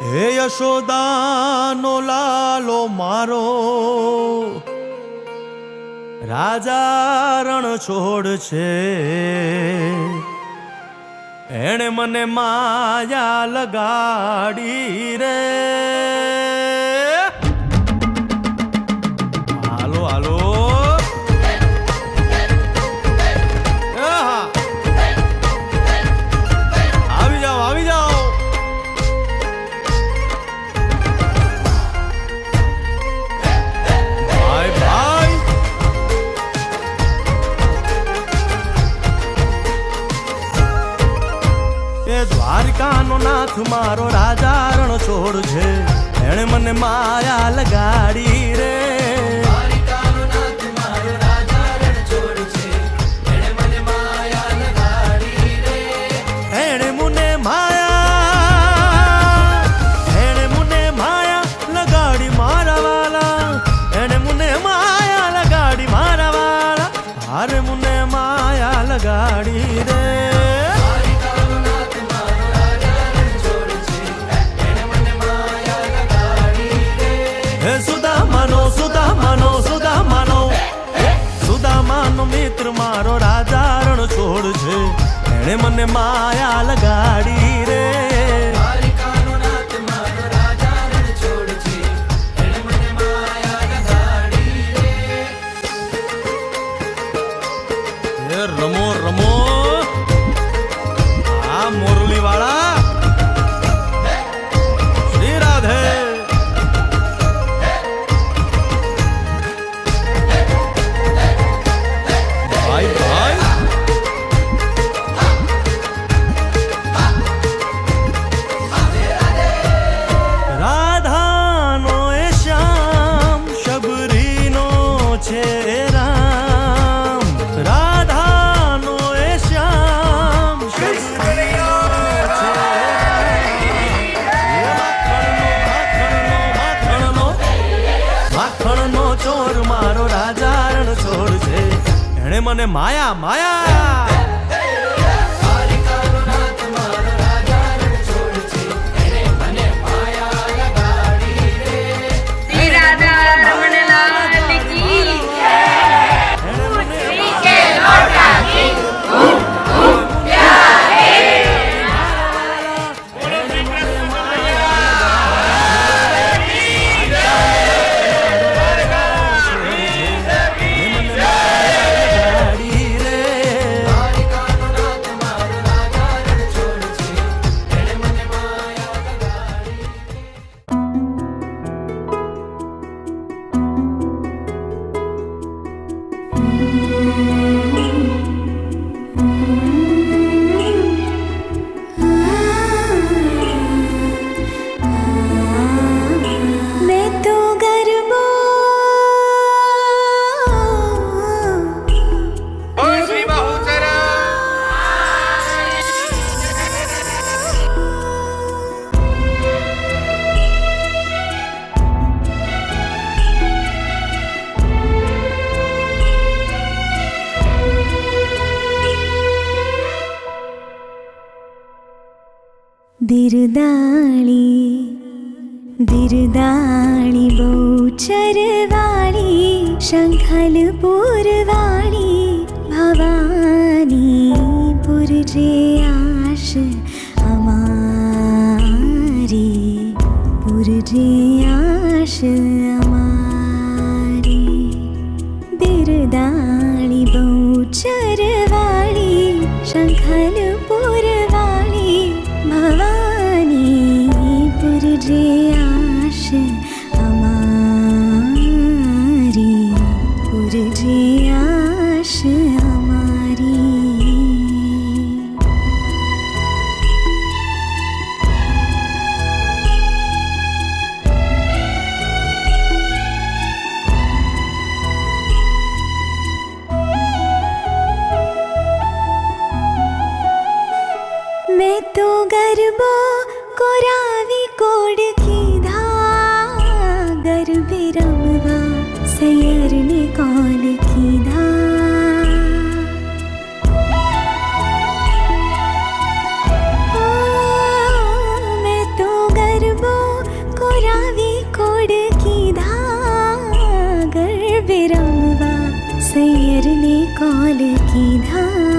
હે યશોદાનો લાલો મારો, રાજા રણ છોડ છે. એણે મને માયા લગાડી રે. હાલો હાલો આવી જાઓ આવી જાઓ. ભાઈ ભાઈ એ દ્વારકાનો નાથ મારો રાજા રણ છોડ છે. એણે મને માયા લગાડી રે. દ્વારકાનો નાથ મારો રાજા રણ છોડ છે. એણે મને માયા લગાડી રે. એણે મને માયા લગાડી મારા વાલા. એણે મને માયા લગાડી મારા વાલા. હારે મને માયા લગાડી રે. સુદામાનો મિત્ર મારો રાજા રણ છોડ છે. એણે મને માયા લગાડી રે. દ્વારકાનો નાથ મારો રાજા રણ છોડ છે. એણે મને માયા લગાડી રે. રમો રમો આ મોરલી વાળા. શ્રી રાધે. રાધાનો એ શ્યામ શબરીનો છે રામ. રાધાનો એ શ્યામ શબરીનો છે. માખણનો ચોર મારો રાજા રણ છોડ છે. એણે મને માયા માયા. દિરદાળી બહુચરવાળી શંખલપુરવાળી ભવાની પુરજે આશ અમારી. પુરજે આશ અમારી. દિરદાળી બહુચરવાળી શંખલપુરવાળી ભવાની પુરજે આશ અમારી. પુરજે આશ અમારી. મેં તો ગરબો કોરાવી કોડ કીધા. ગરબે રમવા સૈયરને કોલ કીધા. મેં તો ગરબો सैयर ने कॉल की धा